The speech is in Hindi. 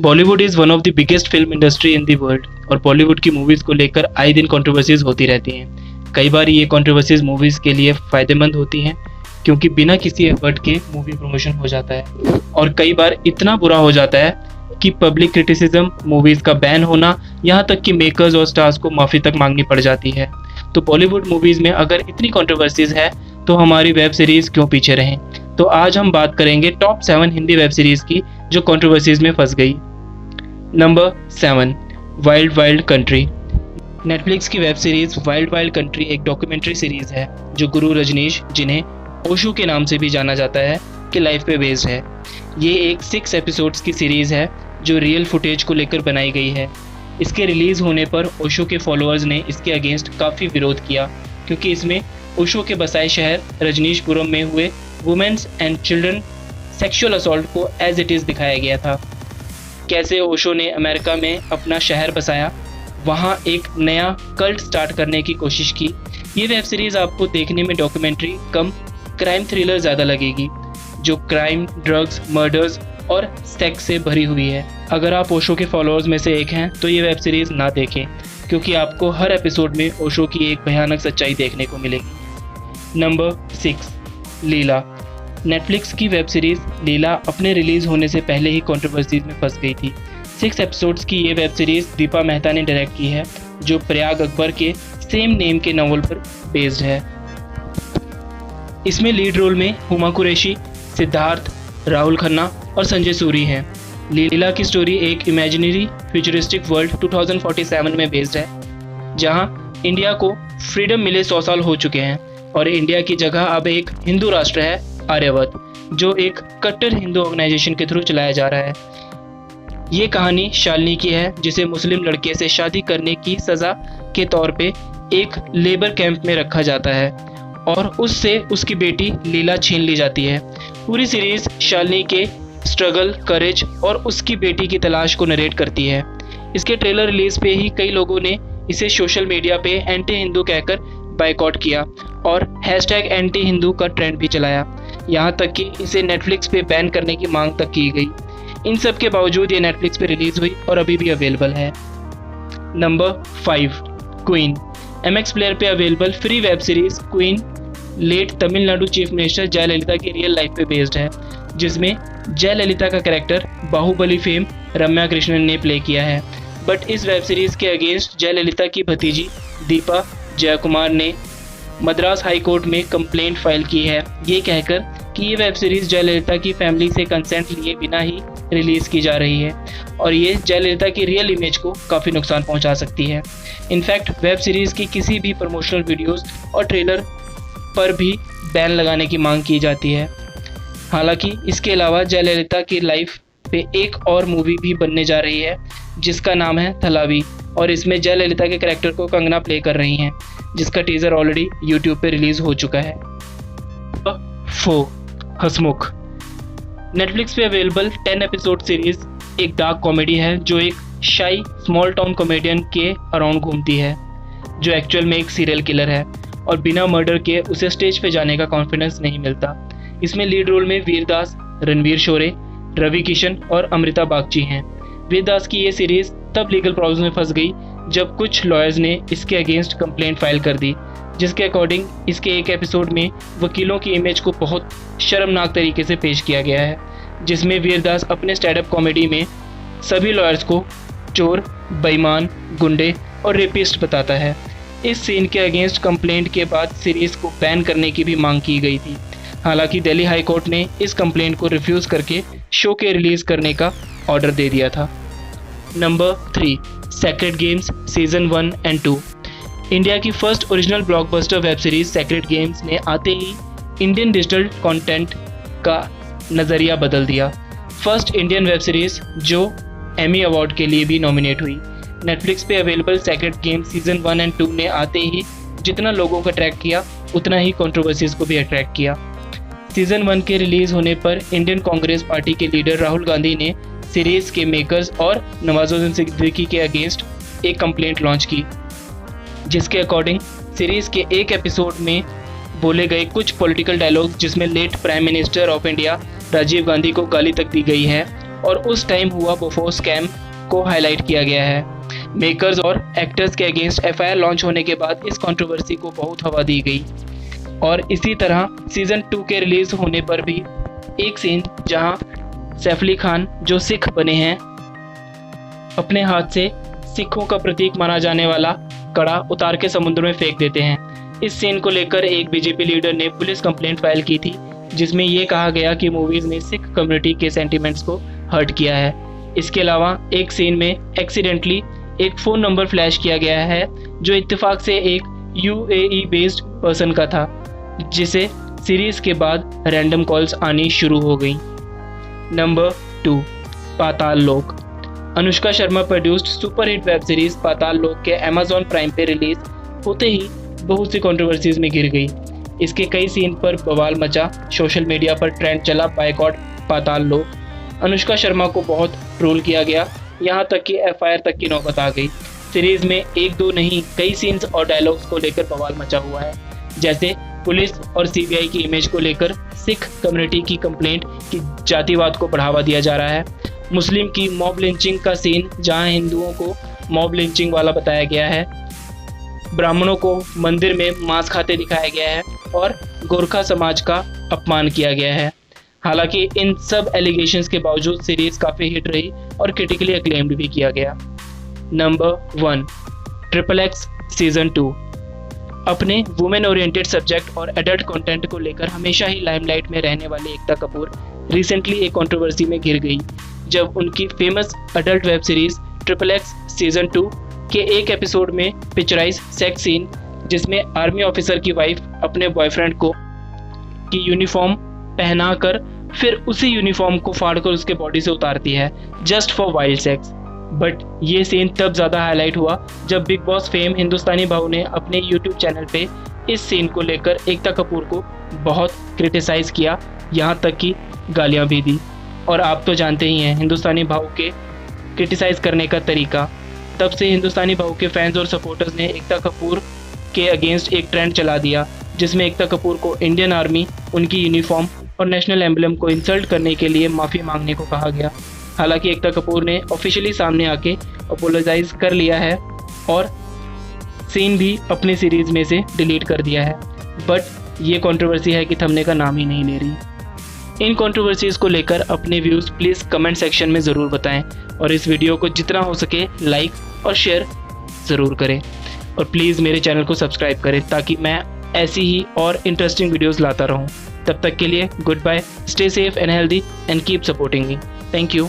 Bollywood is one of the biggest film industry in the world और बॉलीवुड की मूवीज़ को लेकर आए दिन कंट्रोवर्सीज होती रहती हैं। कई बार ये कंट्रोवर्सीज मूवीज़ के लिए फ़ायदेमंद होती हैं क्योंकि बिना किसी एफर्ट के मूवी प्रमोशन हो जाता है, और कई बार इतना बुरा हो जाता है कि पब्लिक क्रिटिसिज्म, मूवीज़ का बैन होना, यहाँ तक कि मेकर्स और स्टार्स को माफ़ी तक मांगनी पड़ जाती है। तो बॉलीवुड मूवीज़ में अगर इतनी कंट्रोवर्सीज है तो हमारी वेब सीरीज़ क्यों पीछे रहें। तो आज हम बात करेंगे टॉप 7 हिंदी वेब सीरीज़ की जो कंट्रोवर्सीज में फंस गई। Number 7, Wild Wild Country. Netflix की web series Wild Wild Country एक डॉक्यूमेंट्री सीरीज़ है जो गुरु रजनीश, जिन्हें ओशो के नाम से भी जाना जाता है, की लाइफ पे बेस्ड है। ये एक 6 एपिसोड्स की सीरीज़ है जो रियल फुटेज को लेकर बनाई गई है। इसके रिलीज़ होने पर ओशो के फॉलोअर्स ने इसके अगेंस्ट काफ़ी विरोध किया क्योंकि इसमें ओशो के बसाए शहर रजनीशपुरम में हुए women's and children sexual assault को एज इट इज़ दिखाया गया था। कैसे ओशो ने अमेरिका में अपना शहर बसाया, वहाँ एक नया कल्ट स्टार्ट करने की कोशिश की। ये वेब सीरीज़ आपको देखने में डॉक्यूमेंट्री कम क्राइम थ्रिलर ज़्यादा लगेगी, जो क्राइम, ड्रग्स, मर्डर्स और सेक्स से भरी हुई है। अगर आप ओशो के फॉलोअर्स में से एक हैं तो ये वेब सीरीज़ ना देखें क्योंकि आपको हर एपिसोड में ओशो की एक भयानक सच्चाई देखने को मिलेगी। नंबर 6, लीला। नेटफ्लिक्स की वेब सीरीज़ लीला अपने रिलीज़ होने से पहले ही कंट्रोवर्सीज में फंस गई थी। 6 एपिसोड्स की ये वेब सीरीज़ दीपा मेहता ने डायरेक्ट की है, जो प्रयाग अकबर के सेम नेम के नॉवल पर बेस्ड है। इसमें लीड रोल में हुमा कुरैशी, सिद्धार्थ, राहुल खन्ना और संजय सूरी हैं। लीला की स्टोरी एक इमेजिनरी फ्यूचरिस्टिक वर्ल्ड 2047 में बेस्ड है, जहां इंडिया को फ्रीडम मिले 100 साल हो चुके हैं और इंडिया की जगह अब एक हिंदू राष्ट्र है, आर्यवत, जो एक कट्टर हिंदू ऑर्गेनाइजेशन के थ्रू चलाया जा रहा है। ये कहानी शालिनी की है, जिसे मुस्लिम लड़के से शादी करने की सज़ा के तौर पे एक लेबर कैंप में रखा जाता है और उससे उसकी बेटी लीला छीन ली जाती है। पूरी सीरीज़ शालिनी के स्ट्रगल, करेज और उसकी बेटी की तलाश को नरेट करती है। इसके ट्रेलर रिलीज पे ही कई लोगों ने इसे सोशल मीडिया पे एंटी हिंदू कहकर बाइकआउट किया और #एंटी हिंदू का ट्रेंड भी चलाया, यहाँ तक कि इसे नेटफ्लिक्स पे बैन करने की मांग तक की गई। इन सब के बावजूद ये नेटफ्लिक्स पे रिलीज हुई और अभी भी अवेलेबल है। Number 5, queen. MX प्लेयर पे available free web series queen late Tamil Nadu chief minister Jayalalithaa की रियल लाइफ पे बेस्ड है, जिसमें जयललिता का कैरेक्टर बाहुबली फेम रम्या कृष्णन ने प्ले किया है। बट इस वेब सीरीज़ के अगेंस्ट जयललिता की भतीजी दीपा जयकुमार ने मद्रास हाई कोर्ट में कंप्लेंट फाइल की है, ये कहकर कि ये वेब सीरीज़ जयललिता की फैमिली से कंसेंट लिए बिना ही रिलीज़ की जा रही है और ये जयललिता की रियल इमेज को काफ़ी नुकसान पहुंचा सकती है। इनफैक्ट वेब सीरीज़ की किसी भी प्रमोशनल वीडियोस और ट्रेलर पर भी बैन लगाने की मांग की जाती है। हालांकि इसके अलावा जयललिता की लाइफ पे एक और मूवी भी बनने जा रही है जिसका नाम है थलावी, और इसमें जयललिता के कैरेक्टर को कंगना प्ले कर रही हैं, जिसका टीज़र ऑलरेडी यूट्यूब पे रिलीज हो चुका है। 4, हंसमुख। नेटफ्लिक्स पे अवेलेबल 10 एपिसोड सीरीज एक डार्क कॉमेडी है जो एक शाई स्मॉल टाउन कॉमेडियन के अराउंड घूमती है, जो एक्चुअल में एक सीरियल किलर है और बिना मर्डर के उसे स्टेज पे जाने का कॉन्फिडेंस नहीं मिलता। इसमें लीड रोल में वीरदास, रणवीर शोरे, रवि किशन और अमृता बागची हैं। वीरदास की ये सीरीज़ तब लीगल प्रॉब्लम्स में फंस गई जब कुछ लॉयर्स ने इसके अगेंस्ट कंप्लेंट फाइल कर दी, जिसके अकॉर्डिंग इसके एक एपिसोड में वकीलों की इमेज को बहुत शर्मनाक तरीके से पेश किया गया है, जिसमें वीरदास अपने स्टैंडअप कॉमेडी में सभी लॉयर्स को चोर, बेईमान, गुंडे और रेपिस्ट बताता है। इस सीन के अगेंस्ट कंप्लेंट के बाद सीरीज़ को बैन करने की भी मांग की गई थी। हालांकि दिल्ली हाई कोर्ट ने इस कंप्लेंट को रिफ्यूज़ करके शो के रिलीज़ करने का ऑर्डर दे दिया था। Number 3, Sacred Games season 1 and 2। India की first original blockbuster web series Sacred Games ने आते ही इंडियन डिजिटल कंटेंट का नज़रिया बदल दिया। फर्स्ट इंडियन वेब सीरीज़ जो एमी अवार्ड के लिए भी नॉमिनेट हुई। नेटफ्लिक्स पे available sacred Games season 1 and 2 ने आते ही जितना लोगों को अट्रैक्ट किया उतना ही कंट्रोवर्सीज को भी अट्रैक्ट किया। सीज़न 1 के रिलीज़ होने पर इंडियन कांग्रेस पार्टी के लीडर राहुल गांधी ने सीरीज़ के मेकर्स और नवाजुद्दीन सिद्दीकी के अगेंस्ट एक कंप्लेंट लॉन्च की, जिसके अकॉर्डिंग सीरीज़ के एक एपिसोड में बोले गए कुछ पॉलिटिकल डायलॉग्स जिसमें late prime minister of India Rajiv Gandhi को गाली तक दी गई है और उस टाइम हुआ बोफोर्स स्कैम को हाईलाइट किया गया है। मेकर्स और एक्टर्स के अगेंस्ट एफआईआर लॉन्च होने के बाद इस कंट्रोवर्सी को बहुत हवा दी गई और इसी तरह सीज़न 2 के रिलीज़ होने पर भी एक सीन जहां सैफ अली खान जो सिख बने हैं अपने हाथ से सिखों का प्रतीक माना जाने वाला कड़ा उतार के समुद्र में फेंक देते हैं। इस सीन को लेकर एक बीजेपी लीडर ने पुलिस कंप्लेंट फाइल की थी जिसमें ये कहा गया कि मूवीज़ ने सिख कम्युनिटी के सेंटिमेंट्स को हर्ट किया है। इसके अलावा एक सीन में एक्सीडेंटली एक फ़ोन नंबर फ्लैश किया गया है जो इत्तेफाक से एक UAE बेस्ड पर्सन का था, जिसे सीरीज़ के बाद रैंडम कॉल्स आनी शुरू हो गई। Number 2, Paatal Lok. Anushka Sharma produced superhit web series Paatal Lok के Amazon प्राइम पे रिलीज होते ही बहुत सी कंट्रोवर्सीज में घिर गई। इसके कई सीन पर बवाल मचा, सोशल मीडिया पर ट्रेंड चला बायकॉट पाताल लोक। अनुष्का शर्मा को बहुत ट्रोल किया गया, यहाँ तक कि एफआईआर तक की नौबत आ गई। सीरीज में एक दो नहीं कई सीन्स और डायलॉग्स को लेकर बवाल मचा हुआ है, जैसे पुलिस और सीबीआई की इमेज को लेकर सिख कम्युनिटी की कंप्लेंट कि जातिवाद को बढ़ावा दिया जा रहा है, मुस्लिम की मॉब लिंचिंग का सीन जहां हिंदुओं को मॉब लिंचिंग वाला बताया गया है, ब्राह्मणों को मंदिर में मांस खाते दिखाया गया है और गोरखा समाज का अपमान किया गया है। हालांकि इन सब एलिगेशंस के बावजूद सीरीज काफ़ी हिट रही और क्रिटिकली अक्लेम्ड भी किया गया। Number 1, XXX season 2। अपने वुमेन ओरिएंटेड सब्जेक्ट और एडल्ट कंटेंट को लेकर हमेशा ही लाइमलाइट में रहने वाली एकता कपूर रिसेंटली एक कंट्रोवर्सी में घिर गई जब उनकी famous adult web series XXX season 2 के एक एपिसोड में पिक्चराइज सेक्स सीन जिसमें आर्मी ऑफिसर की वाइफ अपने बॉयफ्रेंड को की यूनिफॉर्म पहनाकर फिर उसी यूनिफॉर्म को फाड़कर उसके बॉडी से उतारती है just for wild sex. But ये सीन तब ज़्यादा हाईलाइट हुआ जब बिग बॉस फेम हिंदुस्तानी भाऊ ने अपने यूट्यूब चैनल पे इस सीन को लेकर एकता कपूर को बहुत क्रिटिसाइज किया, यहाँ तक कि गालियाँ भी दी। और आप तो जानते ही हैं हिंदुस्तानी भाऊ के क्रिटिसाइज करने का तरीका। तब से हिंदुस्तानी भाऊ के फैंस और सपोर्टर्स ने एकता कपूर के अगेंस्ट एक ट्रेंड चला दिया जिसमें एकता कपूर को इंडियन आर्मी, उनकी यूनिफॉर्म और नेशनल एम्बलम को इंसल्ट करने के लिए माफ़ी मांगने को कहा गया। हालांकि एकता कपूर ने ऑफिशियली सामने आके अपोलोजाइज कर लिया है और सीन भी अपनी सीरीज में से डिलीट कर दिया है, बट ये कंट्रोवर्सी है कि थमने का नाम ही नहीं ले रही। इन कंट्रोवर्सीज़ को लेकर अपने व्यूज़ प्लीज़ कमेंट सेक्शन में ज़रूर बताएं और इस वीडियो को जितना हो सके लाइक और शेयर ज़रूर करें और प्लीज़ मेरे चैनल को सब्सक्राइब करें ताकि मैं ऐसी ही और इंटरेस्टिंग वीडियोस लाता रहूं। तब तक के लिए goodbye, stay safe and healthy and keep supporting me. Thank you.